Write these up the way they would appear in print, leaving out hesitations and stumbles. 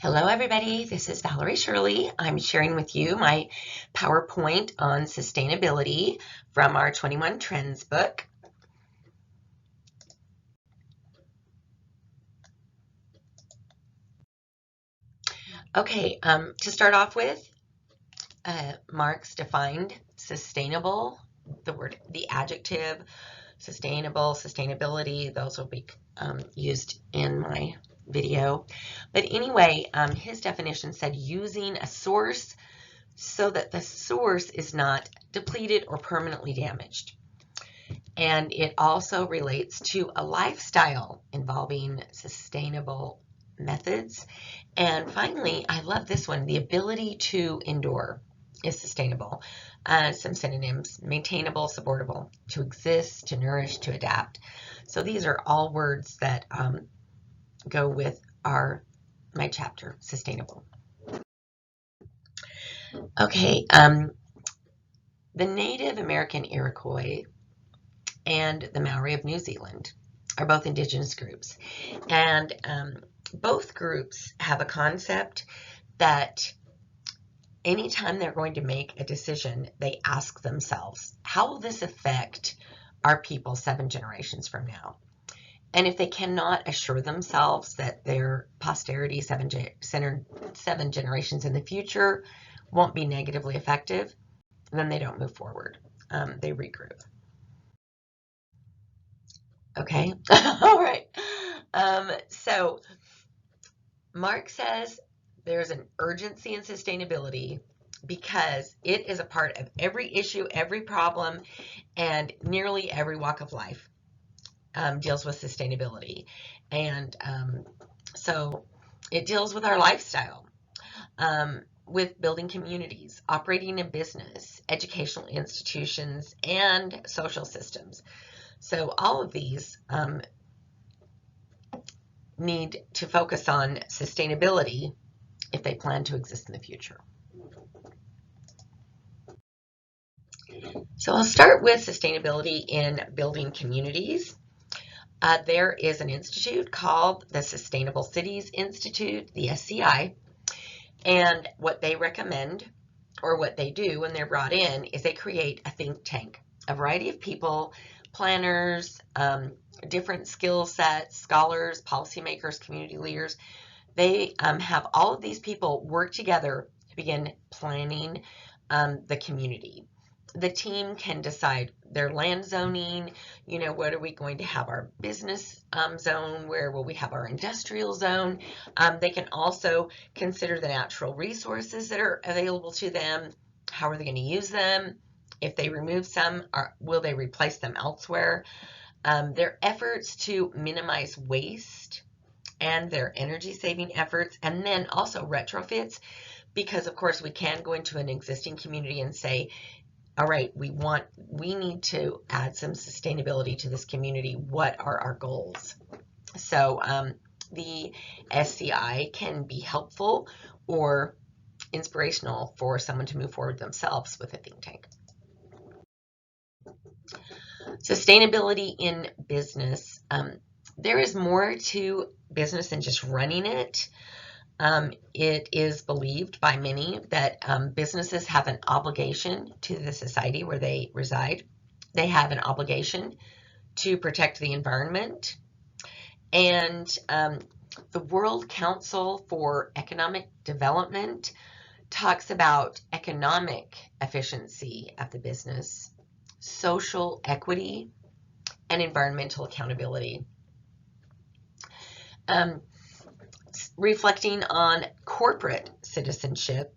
Hello, everybody. This is Shirley. I'm sharing with you my PowerPoint on sustainability from our 21 Trends book. Okay, to start off with, Marx defined sustainable, the adjective sustainable, sustainability, those will be used in my video. But anyway, his definition said using a source so that the source is not depleted or permanently damaged. And it also relates to a lifestyle involving sustainable methods. And finally, I love this one, the ability to endure is sustainable. Some synonyms: maintainable, supportable, to exist, to nourish, to adapt. So these are all words that go with my chapter, sustainable. Okay, the Native American Iroquois and the Maori of New Zealand are both indigenous groups. And both groups have a concept that anytime they're going to make a decision, they ask themselves, how will this affect our people 7 generations from now? And if they cannot assure themselves that their posterity 7 generations in the future won't be negatively affected, then they don't move forward. They regroup. Okay, all right. So Marx says there's an urgency in sustainability because it is a part of every issue, every problem, and nearly every walk of life deals with sustainability. And so it deals with our lifestyle, with building communities, operating a business, educational institutions, and social systems. So all of these need to focus on sustainability if they plan to exist in the future. So I'll start with sustainability in building communities. There is an institute called the Sustainable Cities Institute, the SCI, and what they recommend, or what they do when they're brought in, is they create a think tank, a variety of people, planners, different skill sets, scholars, policymakers, community leaders. They have all of these people work together to begin planning the community. The team can decide their land zoning, what are we going to have our business zone, where will we have our industrial zone. They can also consider the natural resources that are available to them. How are they going to use them? If they remove some, will they replace them elsewhere? Their efforts to minimize waste and their energy saving efforts, and then also retrofits, because of course we can go into an existing community and say, all right, we need to add some sustainability to this community. What are our goals? So the SCI can be helpful or inspirational for someone to move forward themselves with a think tank. Sustainability in business. There is more to business than just running it. It is believed by many that businesses have an obligation to the society where they reside. They have an obligation to protect the environment. And the World Council for Economic Development talks about economic efficiency of the business, social equity, and environmental accountability. Reflecting on corporate citizenship,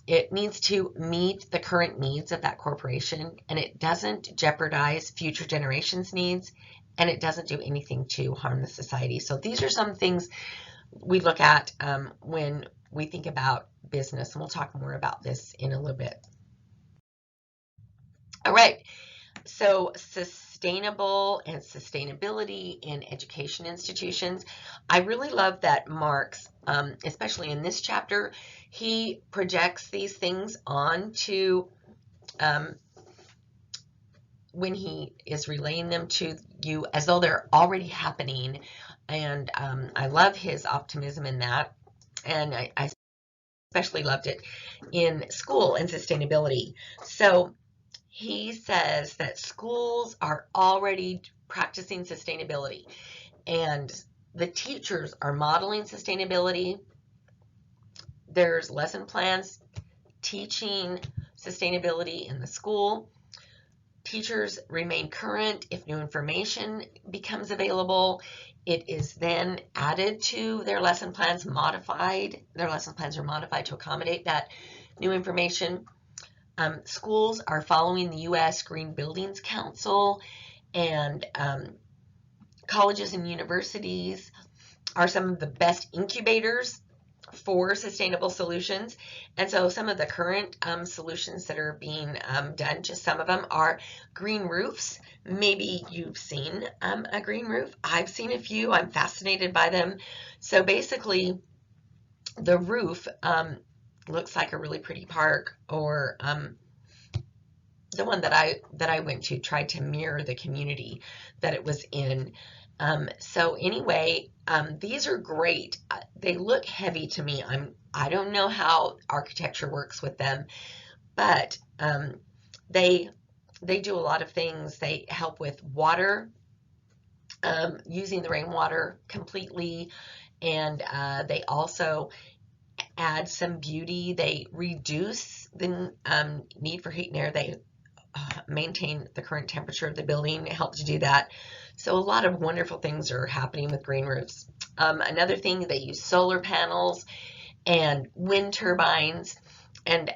it needs to meet the current needs of that corporation, and it doesn't jeopardize future generations' needs, and it doesn't do anything to harm the society. So these are some things we look at when we think about business, and we'll talk more about this in a little bit. All right, so sustainable and sustainability in education institutions. I really love that Marx, especially in this chapter, he projects these things onto when he is relaying them to you as though they're already happening. And I love his optimism in that. and I especially loved it in school and sustainability. So he says that schools are already practicing sustainability, and the teachers are modeling sustainability. There's lesson plans teaching sustainability in the school. Teachers remain current if new information becomes available. It is then added to their lesson plans, modified. Their lesson plans are modified to accommodate that new information. Schools are following the U.S. Green Buildings Council, and colleges and universities are some of the best incubators for sustainable solutions. And so some of the current solutions that are being done, just some of them, are green roofs. Maybe you've seen a green roof. I've seen a few. I'm fascinated by them. So basically, the roof looks like a really pretty park, or the one that I went to tried to mirror the community that it was in. So anyway, these are great. They look heavy to me. I don't know how architecture works with them, but they do a lot of things. They help with water, using the rainwater completely, and they also add some beauty. They reduce the need for heat and air. They maintain the current temperature of the building, help to do that. So a lot of wonderful things are happening with green roofs. Another thing, they use solar panels and wind turbines, and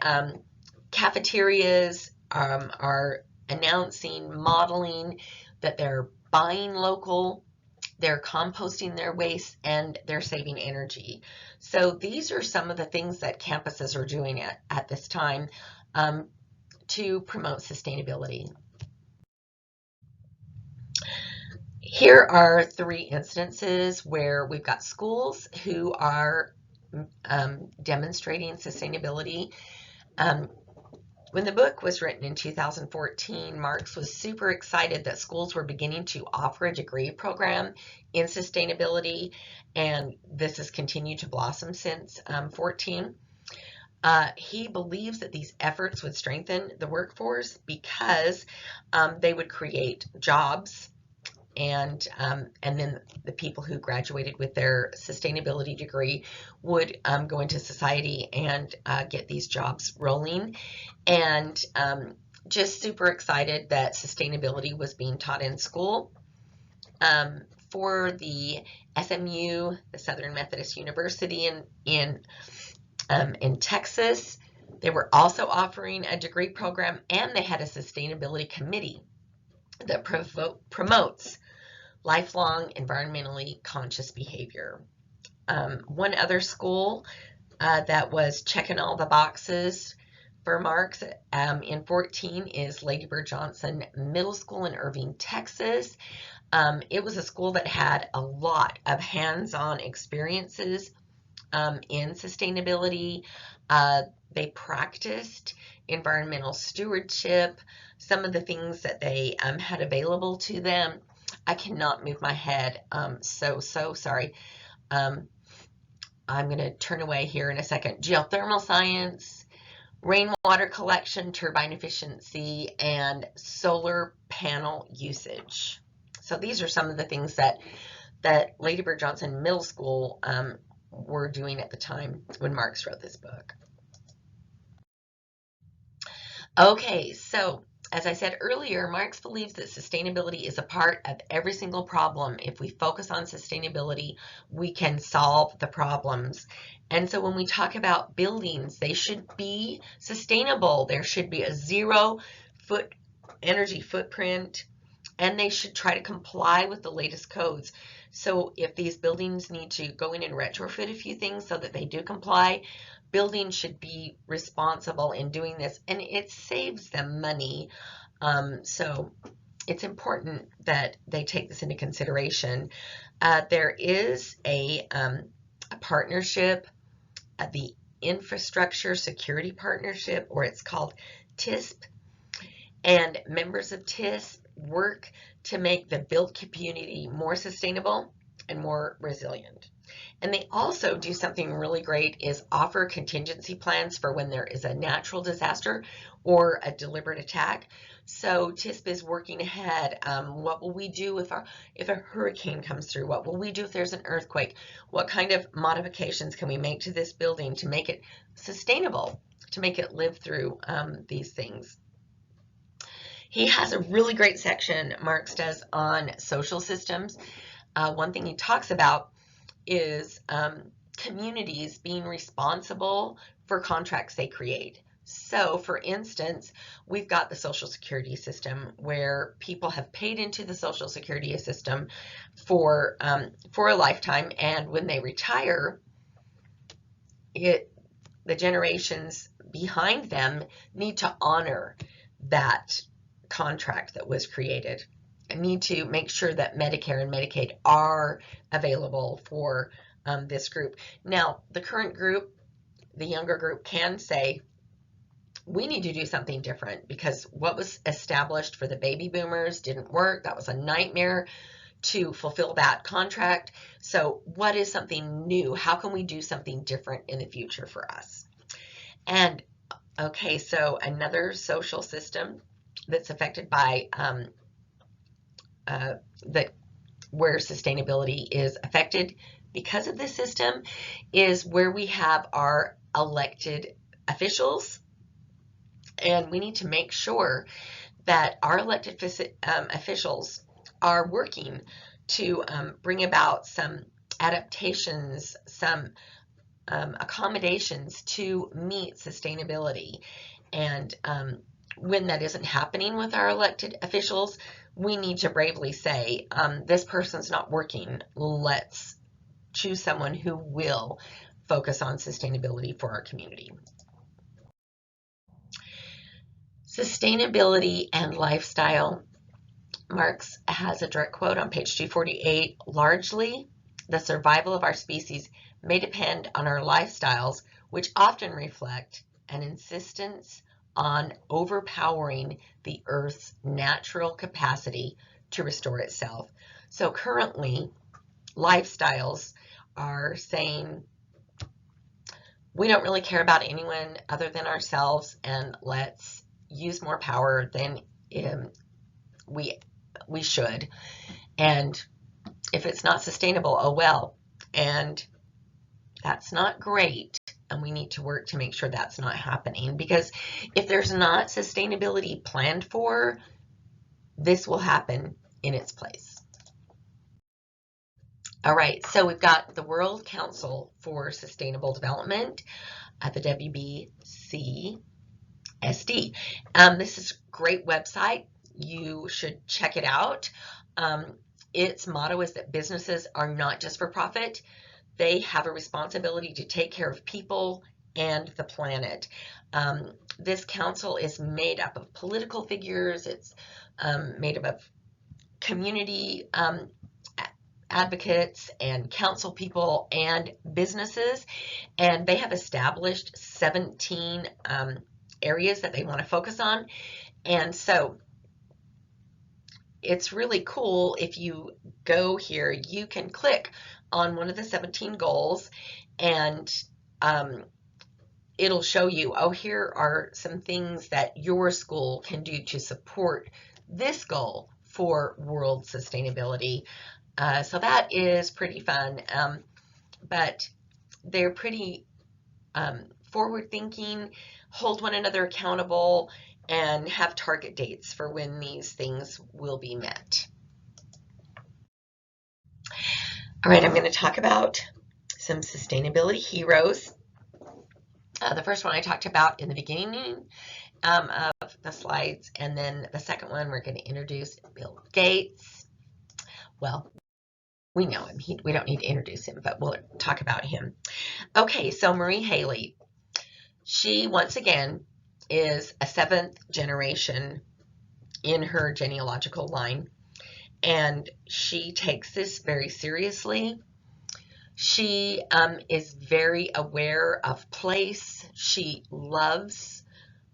cafeterias are announcing, modeling that they're buying local, they're composting their waste, and they're saving energy. So these are some of the things that campuses are doing at this time to promote sustainability. Here are 3 instances where we've got schools who are demonstrating sustainability. When the book was written in 2014, Marx was super excited that schools were beginning to offer a degree program in sustainability, and this has continued to blossom since 14. He believes that these efforts would strengthen the workforce because they would create jobs, and then the people who graduated with their sustainability degree would go into society and get these jobs rolling. And just super excited that sustainability was being taught in school. For the SMU, the Southern Methodist University in Texas, they were also offering a degree program, and they had a sustainability committee that promotes lifelong environmentally conscious behavior. One other school that was checking all the boxes for Marx in 14 is Lady Bird Johnson Middle School in Irving, Texas. It was a school that had a lot of hands-on experiences in sustainability. They practiced environmental stewardship, some of the things that they had available to them. I cannot move my head. So sorry. I'm going to turn away here in a second. Geothermal science, rainwater collection, turbine efficiency, and solar panel usage. So these are some of the things that Lady Bird Johnson Middle School were doing at the time when Marx wrote this book. Okay, so as I said earlier, Marx believes that sustainability is a part of every single problem. If we focus on sustainability, we can solve the problems. And so when we talk about buildings, they should be sustainable. There should be a 0 energy footprint, and they should try to comply with the latest codes. So if these buildings need to go in and retrofit a few things so that they do comply, buildings should be responsible in doing this, and it saves them money. So it's important that they take this into consideration. There is a partnership, the Infrastructure Security Partnership, or it's called TISP, and members of TISP work to make the built community more sustainable and more resilient. And they also do something really great is offer contingency plans for when there is a natural disaster or a deliberate attack. So TISP is working ahead. What will we do if a hurricane comes through? What will we do if there's an earthquake? What kind of modifications can we make to this building to make it sustainable, to make it live through these things? He has a really great section, Marx does, on social systems. One thing he talks about is communities being responsible for contracts they create. So, for instance, we've got the Social Security system where people have paid into the Social Security system for a lifetime, and when they retire, the generations behind them need to honor that contract that was created. I need to make sure that Medicare and Medicaid are available for this group. Now, the current group, the younger group, can say, we need to do something different because what was established for the baby boomers didn't work. That was a nightmare to fulfill that contract. So what is something new? How can we do something different in the future for us? And okay, so another social system that's affected by where sustainability is affected because of this system is where we have our elected officials, and we need to make sure that our elected officials are working to bring about some adaptations, some accommodations to meet sustainability. And when that isn't happening with our elected officials, we need to bravely say, this person's not working. Let's choose someone who will focus on sustainability for our community. Sustainability and lifestyle. Marx has a direct quote on page 248. Largely, the survival of our species may depend on our lifestyles, which often reflect an insistence on overpowering the Earth's natural capacity to restore itself. So currently, lifestyles are saying, we don't really care about anyone other than ourselves, and let's use more power than we should. And if it's not sustainable, oh well. And that's not great. And we need to work to make sure that's not happening, because if there's not sustainability planned for, this will happen in its place. All right, so we've got the World Council for Sustainable Development at the WBCSD. This is a great website. You should check it out. Its motto is that businesses are not just for profit. They have a responsibility to take care of people and the planet. This council is made up of political figures. It's made up of community advocates and council people and businesses, and they have established 17 areas that they want to focus on. And so it's really cool. If you go here, you can click on one of the 17 goals, and it'll show you, oh, here are some things that your school can do to support this goal for world sustainability. So that is pretty fun, but they're pretty forward-thinking, hold one another accountable, and have target dates for when these things will be met. All right, I'm going to talk about some sustainability heroes. The first one I talked about in the beginning of the slides, and then the second one we're going to introduce Bill Gates. Well, we know him. We don't need to introduce him, but we'll talk about him. Okay, so Marie Haley. She, once again, is a 7th generation in her genealogical line, and she takes this very seriously. She is very aware of place. She loves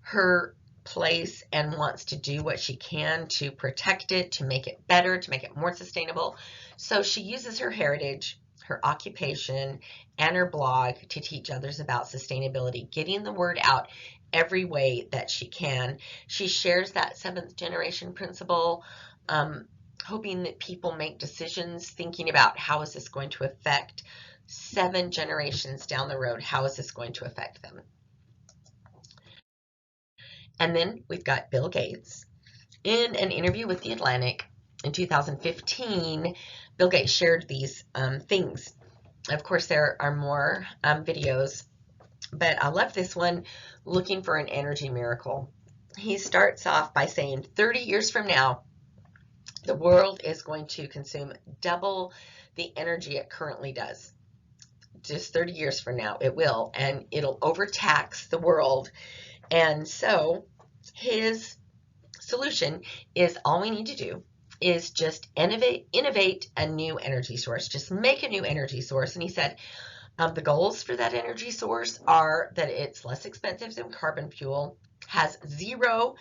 her place and wants to do what she can to protect it, to make it better, to make it more sustainable. So she uses her heritage, her occupation and her blog to teach others about sustainability, getting the word out every way that she can. She shares that seventh generation principle, hoping that people make decisions thinking about how is this going to affect 7 generations down the road, how is this going to affect them. And then we've got Bill Gates. In an interview with The Atlantic in 2015, Bill Gates shared these things. Of course, there are more videos, but I love this one, looking for an energy miracle. He starts off by saying 30 years from now, the world is going to consume double the energy it currently does. Just 30 years from now, it will, and it'll overtax the world. And so his solution is all we need to do is just innovate a new energy source. Just make a new energy source. And he said the goals for that energy source are that it's less expensive than carbon fuel, has 0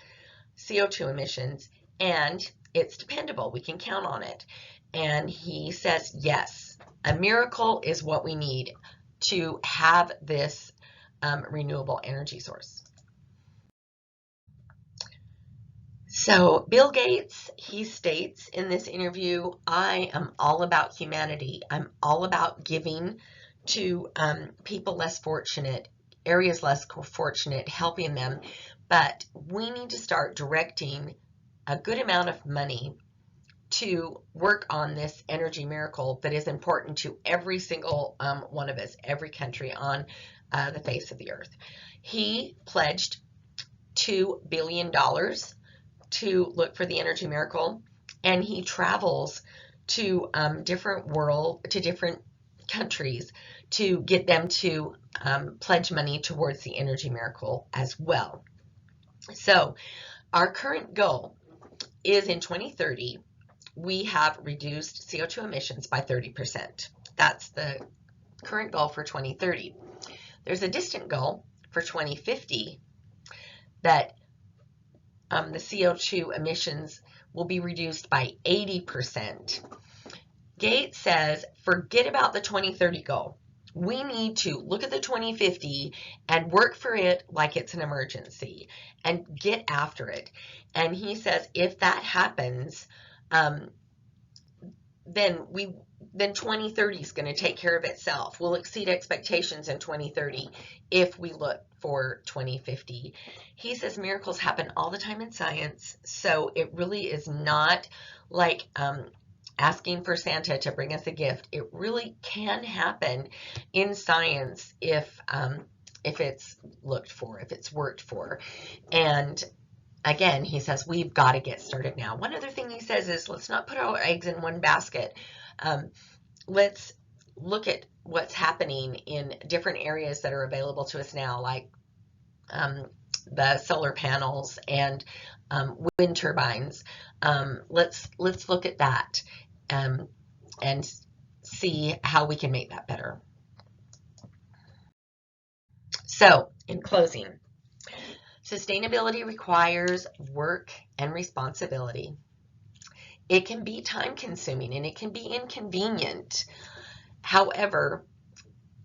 CO2 emissions, and it's dependable. We can count on it. And he says, yes, a miracle is what we need to have this renewable energy source. So Bill Gates, he states in this interview, I am all about humanity. I'm all about giving to people less fortunate, areas less fortunate, helping them. But we need to start directing a good amount of money to work on this energy miracle that is important to every single one of us, every country on the face of the earth. He pledged $2 billion to look for the energy miracle, and he travels to different countries to get them to pledge money towards the energy miracle as well. So our current goal is in 2030, we have reduced CO2 emissions by 30%. That's the current goal for 2030. There's a distant goal for 2050 that the CO2 emissions will be reduced by 80%. Gates says, forget about the 2030 goal. We need to look at the 2050 and work for it like it's an emergency and get after it. And he says, if that happens, then 2030 is going to take care of itself. We'll exceed expectations in 2030 if we look for 2050. He says miracles happen all the time in science, so it really is not like asking for Santa to bring us a gift. It really can happen in science if it's looked for, if it's worked for. And again, he says, we've got to get started now. One other thing he says is, let's not put our eggs in one basket. Let's look at what's happening in different areas that are available to us now, like the solar panels and wind turbines. Let's look at that and see how we can make that better. So, in closing, sustainability requires work and responsibility. It can be time-consuming and it can be inconvenient. However,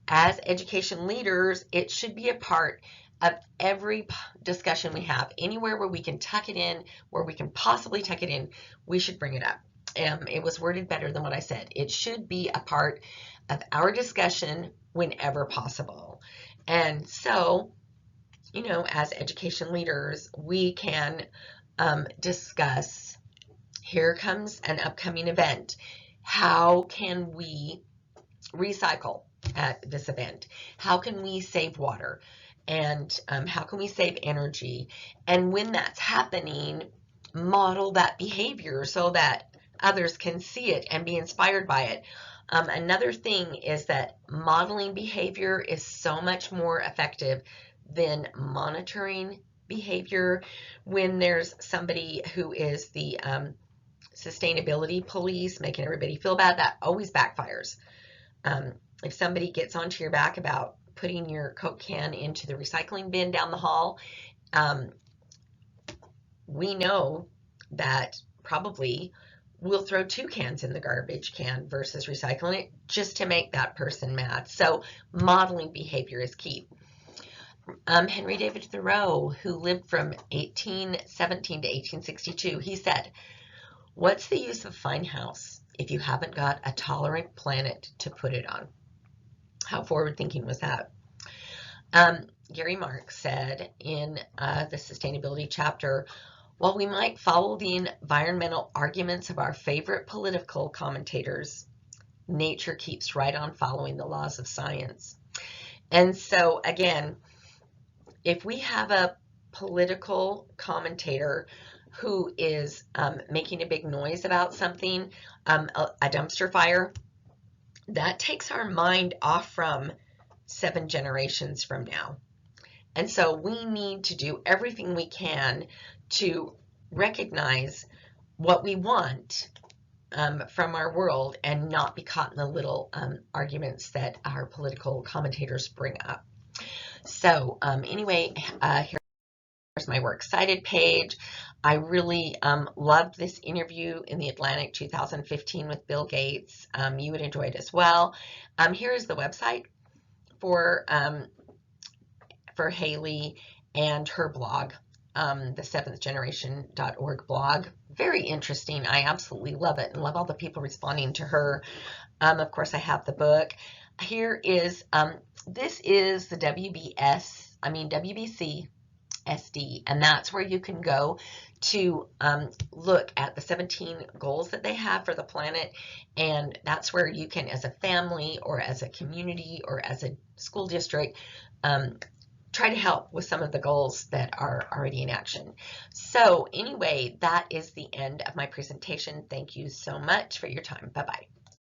as education leaders, it should be a part of every discussion we have. Anywhere where we can tuck it in, where we can possibly tuck it in, we should bring it up. It was worded better than what I said. It should be a part of our discussion whenever possible. And so, you know, as education leaders, we can discuss, here comes an upcoming event. How can we recycle at this event? How can we save water? And how can we save energy? And when that's happening, model that behavior so that others can see it and be inspired by it. Another thing is that modeling behavior is so much more effective than monitoring behavior. When there's somebody who is the sustainability police making everybody feel bad, that always backfires. If somebody gets onto your back about putting your Coke can into the recycling bin down the hall, we know that probably will throw 2 cans in the garbage can versus recycling it just to make that person mad. So modeling behavior is key. Henry David Thoreau, who lived from 1817 to 1862, he said, "What's the use of a fine house if you haven't got a tolerant planet to put it on?" How forward-thinking was that? Gary Marx said in the sustainability chapter, "While we might follow the environmental arguments of our favorite political commentators, nature keeps right on following the laws of science." And so, again, if we have a political commentator who is making a big noise about something, a dumpster fire, that takes our mind off from 7 generations from now. And so we need to do everything we can to recognize what we want from our world and not be caught in the little arguments that our political commentators bring up. So anyway, here's my We're Excited page. I really loved this interview in the Atlantic 2015 with Bill Gates. You would enjoy it as well. Here is the website for Haley and her blog, the seventhgeneration.org blog. Very interesting. I absolutely love it and love all the people responding to her. Of course, I have the book. Here is, this is the WBC SD, and that's where you can go to look at the 17 goals that they have for the planet, and that's where you can, as a family or as a community or as a school district, try to help with some of the goals that are already in action. So anyway, that is the end of my presentation. Thank you so much for your time. Bye-bye.